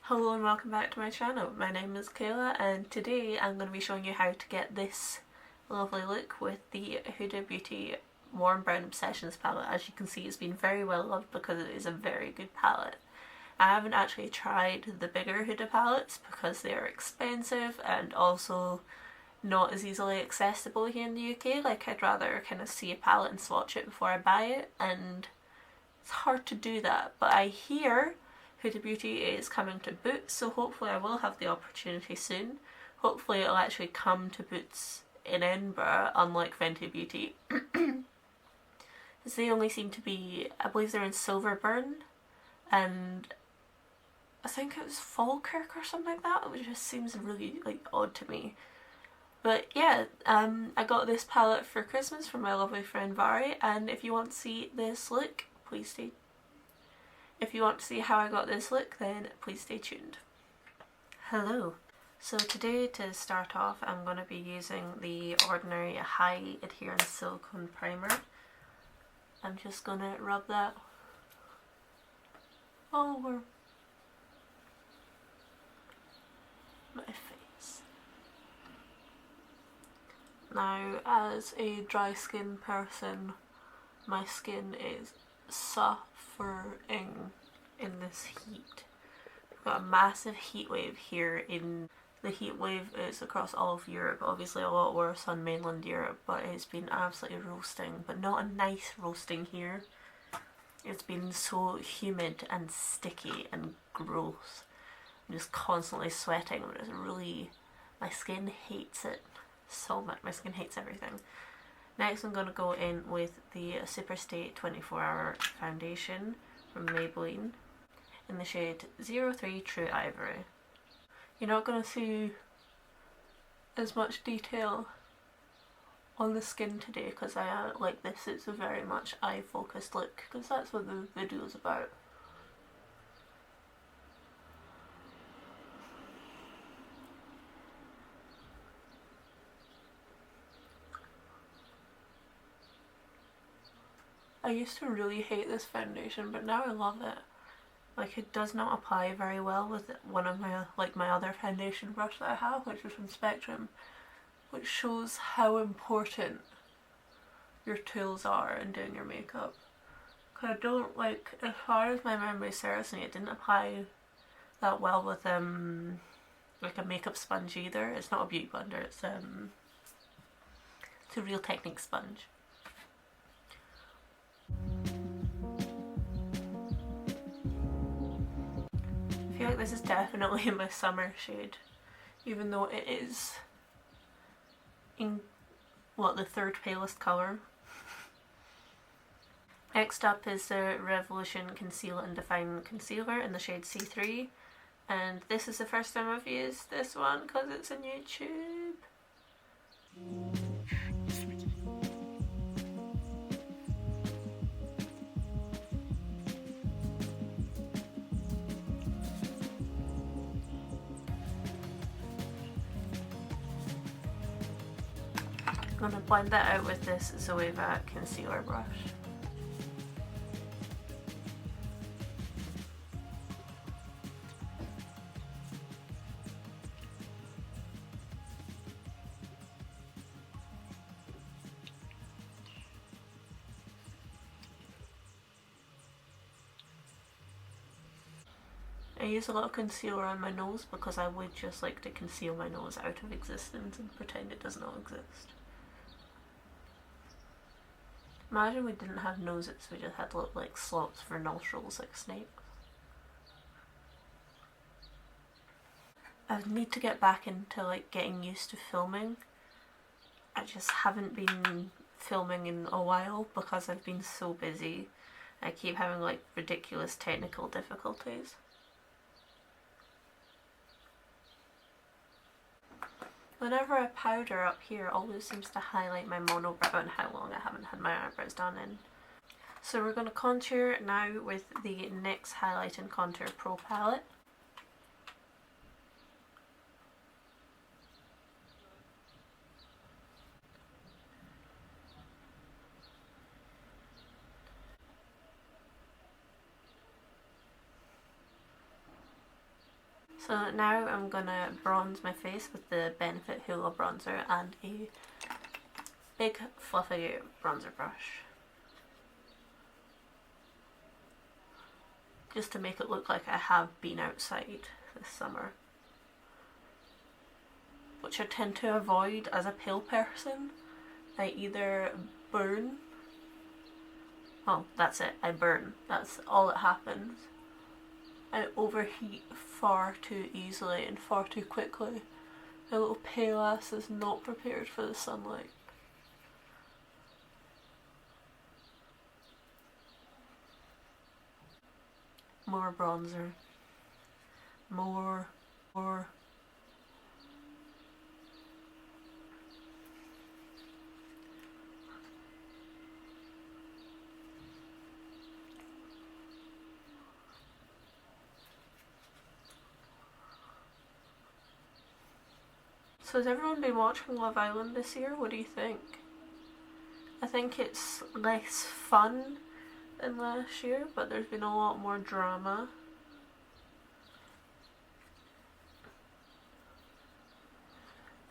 Hello and welcome back to my channel. My name is Kayla and today I'm going to be showing you how to get this lovely look with the Huda Beauty Warm Brown Obsessions palette. As you can see, it's been very well loved because it is a very good palette. I haven't actually tried the bigger Huda palettes because they are expensive and also not as easily accessible here in the UK. Like, I'd rather kind of see a palette and swatch it before I buy it, and it's hard to do that. But I hear Huda Beauty is coming to Boots, so hopefully I will have the opportunity soon. Hopefully it'll actually come to Boots in Edinburgh, unlike Fenty Beauty. Because they only seem to be, I believe they're in Silverburn, and I think it was Falkirk or something like that, which just seems really odd to me. But yeah, I got this palette for Christmas from my lovely friend Vari, and if you want to see this look, please stay. If you want to see how I got this look, then please stay tuned. Hello. So today, to start off, I'm going to be using the Ordinary High Adherence Silicone Primer. I'm just going to rub that all over my face. Now, as a dry skin person, my skin is suffering in this heat. We've got a massive heat wave here. The heat wave is across all of Europe, obviously a lot worse on mainland Europe, but it's been absolutely roasting, but not a nice roasting here. It's been so humid and sticky and gross. I'm just constantly sweating, and it's really, my skin hates it so much. My skin hates everything. Next I'm going to go in with the Superstay 24-Hour Foundation from Maybelline in the shade 03 True Ivory. You're not going to see as much detail on the skin today because I like this. It's a very much eye focused look because that's what the video is about. I used to really hate this foundation, but now I love it. Like, it does not apply very well with one of my other foundation brush that I have, which is from Spectrum, which shows how important your tools are in doing your makeup. Cause I don't as far as my memory serves me, it didn't apply that well with a makeup sponge either. It's not a beauty blender. It's a Real Technique sponge. I feel like this is definitely my summer shade, even though it is in the third palest colour. Next up is the Revolution Conceal and Define Concealer in the shade C3, and this is the first time I've used this one because it's a new tube. I'm going to blend that out with this Zoeva concealer brush. I use a lot of concealer on my nose because I would just like to conceal my nose out of existence and pretend it does not exist. Imagine we didn't have noses, we just had little slots for nostrils like snakes. I need to get back into getting used to filming. I just haven't been filming in a while because I've been so busy. I keep having ridiculous technical difficulties. Whenever I powder up here, it always seems to highlight my monobrow and how long I haven't had my eyebrows done in. So we're going to contour now with the NYX Highlight and Contour Pro palette. So now I'm gonna bronze my face with the Benefit Hoola bronzer and a big fluffy bronzer brush. Just to make it look like I have been outside this summer. Which I tend to avoid as a pale person. I either burn. Oh, that's it. I burn. That's all that happens. I overheat far too easily and far too quickly. My little pale ass is not prepared for the sunlight. More bronzer. More. So has everyone been watching Love Island this year? What do you think? I think it's less fun than last year, but there's been a lot more drama.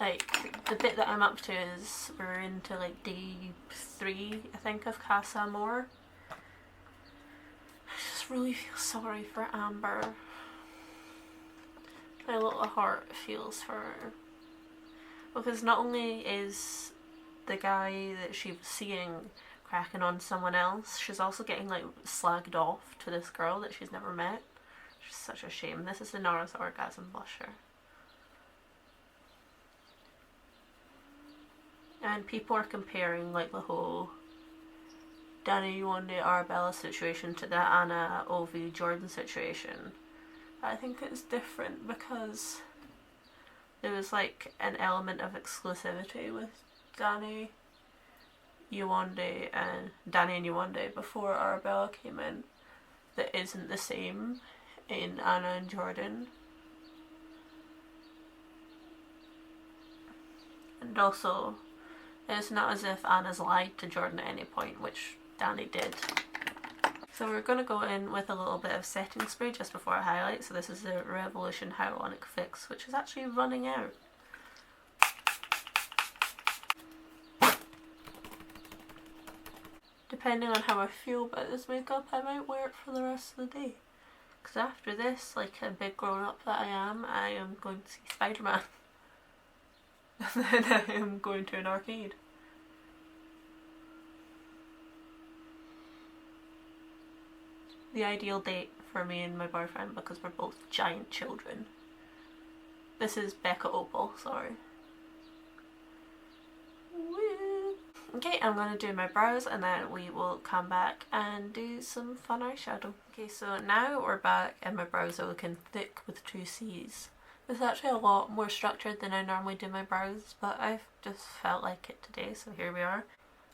Like, the bit that I'm up to is we're into like day 3, I think, of Casa Amor. I just really feel sorry for Amber. My little heart feels for her. Because not only is the guy that she was seeing cracking on someone else, she's also getting like slagged off to this girl that she's never met. It's such a shame. This is the NARS Orgasm blusher. And people are comparing like the whole Danny Wande Arabella situation to the Anna Ovi Jordan situation. I think it's different because there was like an element of exclusivity with Danny and Yewande before Arabella came in that isn't the same in Anna and Jordan. And also, it's not as if Anna's lied to Jordan at any point, which Danny did. So we're going to go in with a little bit of setting spray just before I highlight. So this is the Revolution Hyralonic Fix, which is actually running out. Depending on how I feel about this makeup, I might wear it for the rest of the day. Because after this, like a big grown-up that I am going to see Spider-Man. And then I am going to an arcade. The ideal date for me and my boyfriend because we're both giant children. This is Becca Opal, sorry. Woo. Okay, I'm going to do my brows and then we will come back and do some fun eyeshadow. Okay, so now we're back and my brows are looking thick with 2 C's. It's actually a lot more structured than I normally do my brows, but I've just felt like it today, so here we are.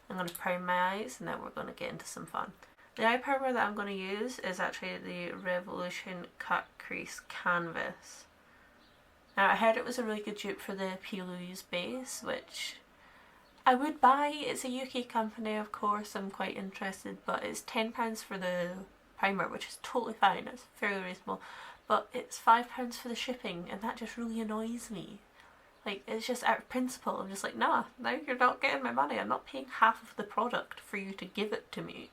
I'm going to prime my eyes and then we're going to get into some fun. The eye primer that I'm going to use is actually the Revolution Cut Crease Canvas. Now I heard it was a really good dupe for the cxelalouise base, which I would buy. It's a UK company, of course, I'm quite interested, but it's £10 for the primer, which is totally fine, it's fairly reasonable. But it's £5 for the shipping and that just really annoys me. Like, it's just out of principle. I'm just like, nah, now you're not getting my money. I'm not paying half of the product for you to give it to me.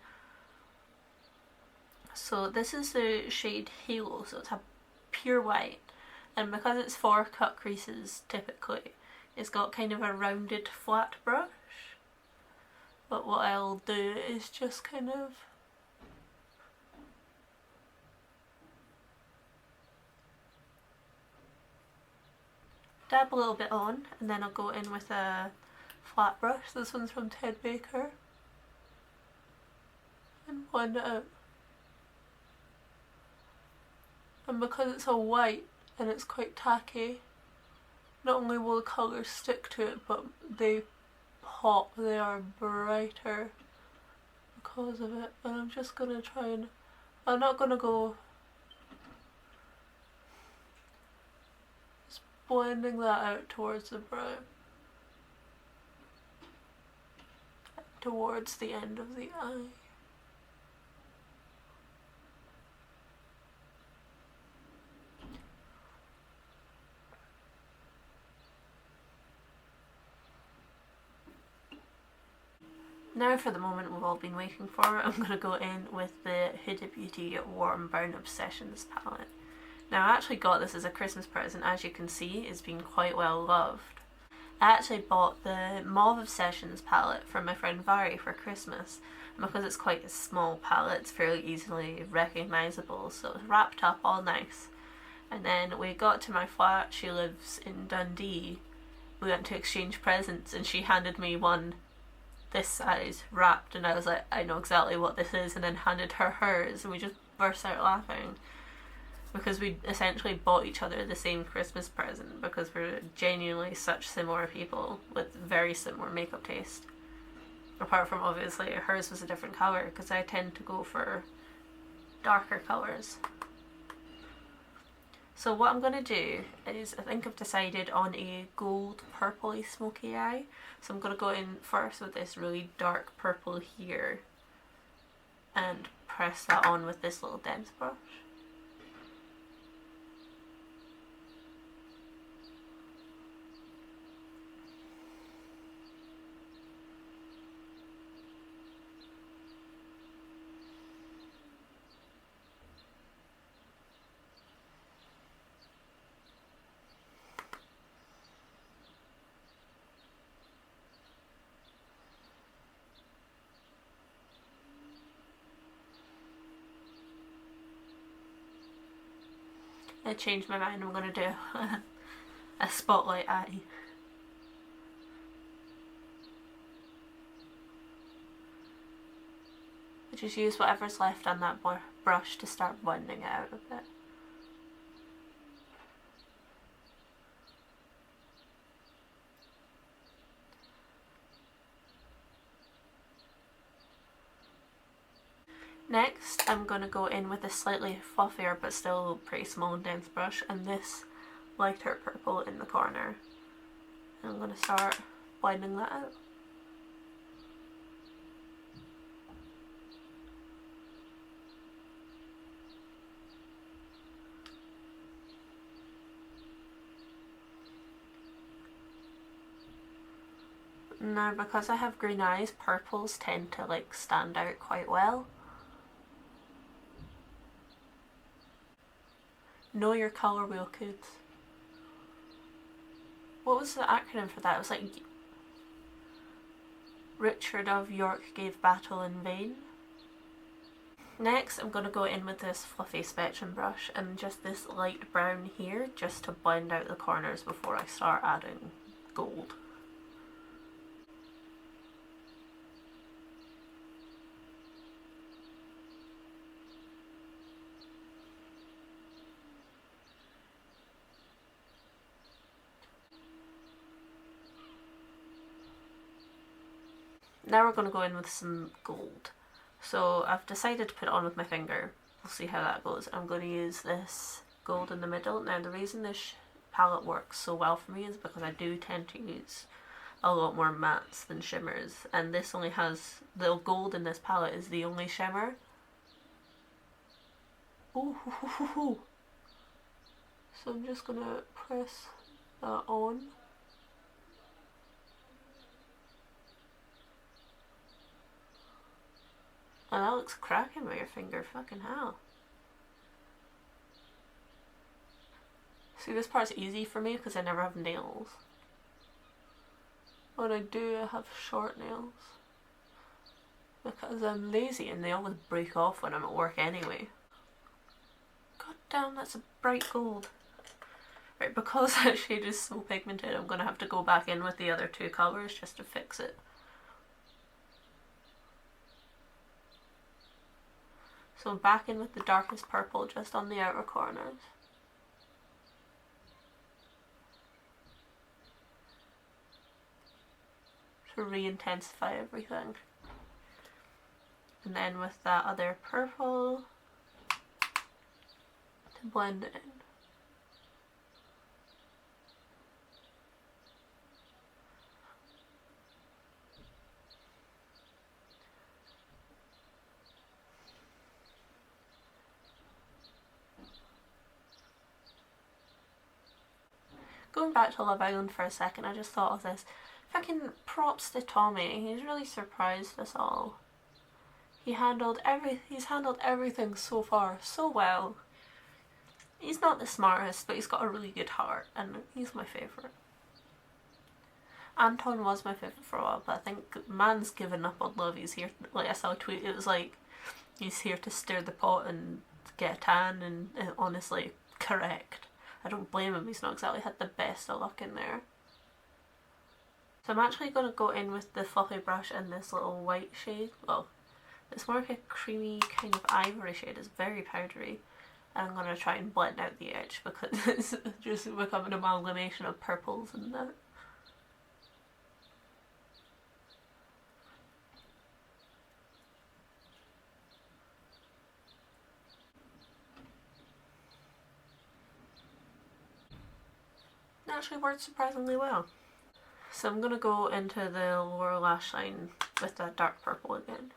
So this is the shade Halo, so it's a pure white, and because it's for cut creases typically, it's got kind of a rounded flat brush. But what I'll do is just kind of dab a little bit on, and then I'll go in with a flat brush. This one's from Ted Baker, and blend it out. And because it's a white and it's quite tacky, not only will the colours stick to it, but they pop, they are brighter because of it. And I'm just going to try and, I'm not going to go just blending that out towards the brow, towards the end of the eye. Now for the moment we've all been waiting for, I'm going to go in with the Huda Beauty Warm Brown Obsessions palette. Now I actually got this as a Christmas present. As you can see, it's been quite well loved. I actually bought the Mauve Obsessions palette from my friend Vary for Christmas, and because it's quite a small palette, it's fairly easily recognisable, so it's wrapped up all nice. And then we got to my flat, she lives in Dundee, we went to exchange presents and she handed me one this size wrapped, and I was like, I know exactly what this is, and then handed her hers, and we just burst out laughing because we essentially bought each other the same Christmas present because we're genuinely such similar people with very similar makeup taste. Apart from obviously hers was a different colour because I tend to go for darker colours. So what I'm going to do is, I think I've decided on a gold purpley smoky eye. So I'm going to go in first with this really dark purple here and press that on with this little dense brush. I changed my mind, I'm going to do a spotlight eye. I just use whatever's left on that brush to start blending it out a bit. Next, I'm going to go in with a slightly fluffier but still pretty small and dense brush, and this lighter purple in the corner. And I'm going to start blending that out. Now, because I have green eyes, purples tend to like stand out quite well. Know your colour wheel codes. What was the acronym for that? It was like Richard of York gave battle in vain. Next I'm going to go in with this fluffy spectrum brush and just this light brown here just to blend out the corners before I start adding gold. Now we're going to go in with some gold. So I've decided to put it on with my finger. We'll see how that goes. I'm going to use this gold in the middle. Now the reason this palette works so well for me is because I do tend to use a lot more mattes than shimmers, and this only has, the gold in this palette is the only shimmer. Ooh, so I'm just going to press that on. And that looks cracking with your finger, fucking hell. See, this part's easy for me because I never have nails. When I do, I have short nails. Because I'm lazy and they always break off when I'm at work anyway. God damn, that's a bright gold. Right, because that shade is so pigmented, I'm going to have to go back in with the other two colours just to fix it. So back in with the darkest purple just on the outer corners. To re-intensify everything. And then with that other purple to blend it in. Going back to Love Island for a second, I just thought of this. Fucking props to Tommy. He's really surprised us all. He's handled everything so far so well. He's not the smartest, but he's got a really good heart, and he's my favourite. Anton was my favourite for a while, but I think man's given up on love. He's here, like I saw a tweet, it was like, he's here to stir the pot and get a tan, and honestly, correct. I don't blame him, he's not exactly had the best of luck in there. So I'm actually going to go in with the fluffy brush in this little white shade. Well, it's more like a creamy kind of ivory shade, it's very powdery. And I'm going to try and blend out the edge because it's just become an amalgamation of purples and that. It actually worked surprisingly well. So I'm going to go into the lower lash line with that dark purple again.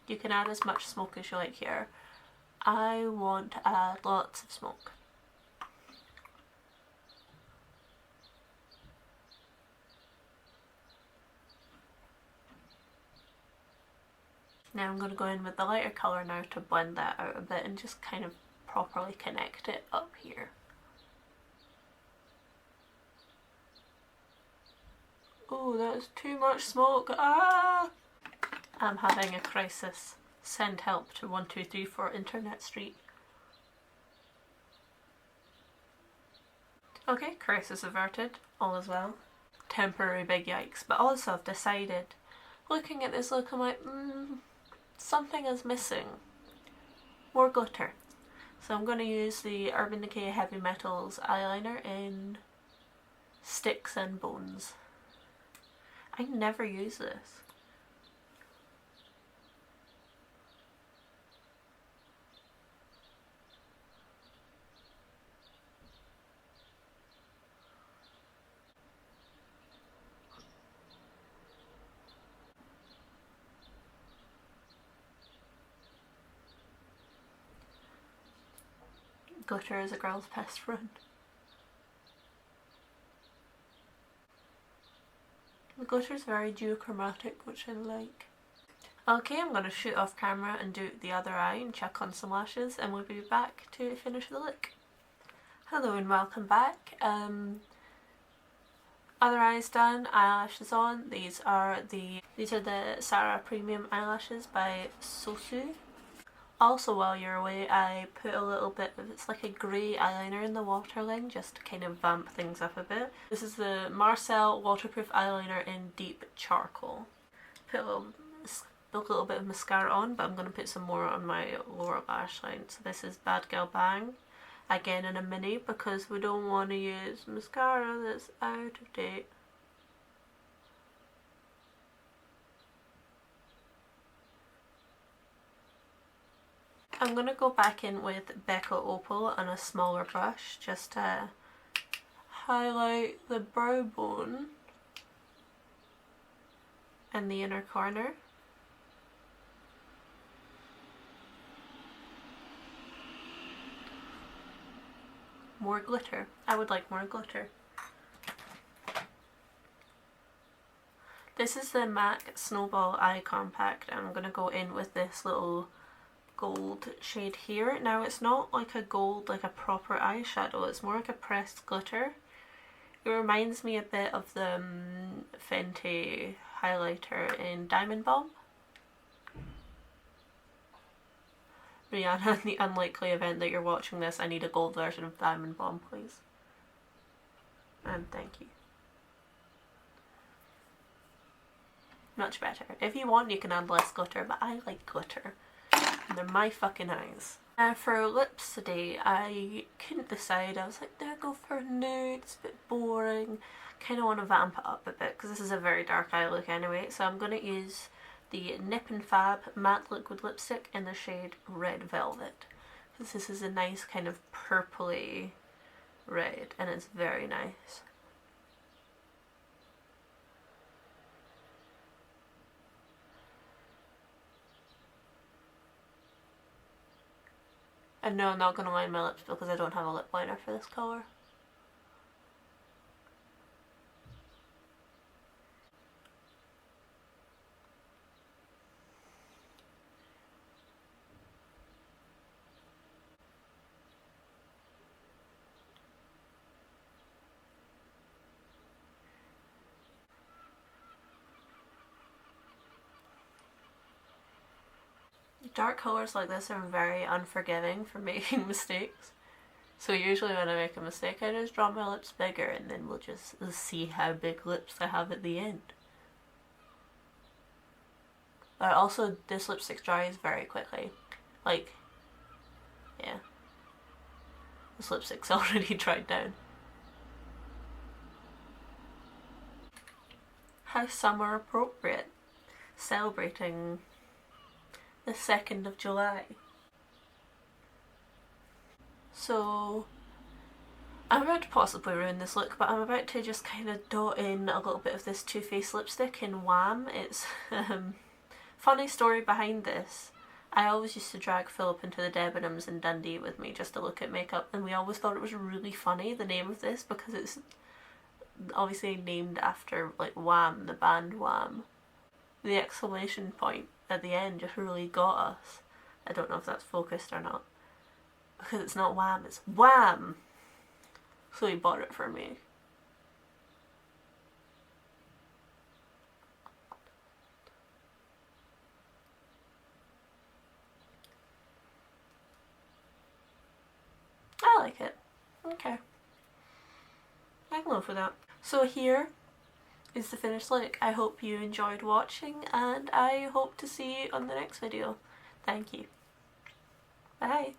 You can add as much smoke as you like here. I want to add lots of smoke. Now I'm going to go in with the lighter colour now to blend that out a bit and just kind of properly connect it up here. Oh, that's too much smoke. Ah! I'm having a crisis. Send help to 1234 Internet Street. Okay, crisis averted. All is well. Temporary big yikes. But also I've decided, looking at this look, I'm like, something is missing. More glitter. So I'm going to use the Urban Decay Heavy Metals eyeliner in Sticks and Bones. I never use this. Glitter is a girl's best friend. The glitter is very duochromatic, which I like. Okay, I'm going to shoot off camera and do the other eye and check on some lashes, and we'll be back to finish the look. Hello and welcome back. Other eyes done, eyelashes on. These are the Sara Premium Eyelashes by SOSU. Also, while you're away, I put a little bit of, it's like a grey eyeliner in the waterline just to kind of vamp things up a bit. This is the Marcel Waterproof Eyeliner in Deep Charcoal. Put a little bit of mascara on, but I'm going to put some more on my lower lash line. So this is Bad Girl Bang, again in a mini, because we don't want to use mascara that's out of date. I'm going to go back in with Becca Opal on a smaller brush just to highlight the brow bone in the inner corner. More glitter. I would like more glitter. This is the MAC Snowball Eye Compact. I'm going to go in with this little gold shade here. Now it's not like a gold, like a proper eyeshadow, it's more like a pressed glitter. It reminds me a bit of the Fenty highlighter in Diamond Bomb. Rihanna, in the unlikely event that you're watching this, I need a gold version of Diamond Bomb, please. And thank you. Much better. If you want, you can add less glitter, but I like glitter. And they're my fucking eyes. Now for lips today, I couldn't decide. I was like, do I go for a nude? It's a bit boring. Kind of want to vamp it up a bit because this is a very dark eye look anyway. So I'm going to use the Nip+Fab Matte Liquid Lipstick in the shade Red Velvet. Because this is a nice kind of purpley red and it's very nice. And no, I'm not going to line my lips because I don't have a lip liner for this colour. Dark colours like this are very unforgiving for making mistakes. So usually when I make a mistake I just draw my lips bigger and then we'll just see how big lips I have at the end. But also this lipstick dries very quickly. Like, yeah. This lipstick's already dried down. How summer appropriate. Celebrating the 2nd of July. So I'm about to possibly ruin this look, but I'm about to just kind of dot in a little bit of this Too Faced lipstick in WHAM. It's funny story behind this. I always used to drag Philip into the Debenhams in Dundee with me just to look at makeup, and we always thought it was really funny, the name of this, because it's obviously named after like WHAM, the band WHAM. The exclamation point at the end just really got us. I don't know if that's focused or not, because it's not WHAM, it's WHAM. So he bought it for me. I like it. Okay. I can live with that. So here is the finished look. I hope you enjoyed watching and I hope to see you on the next video. Thank you. Bye.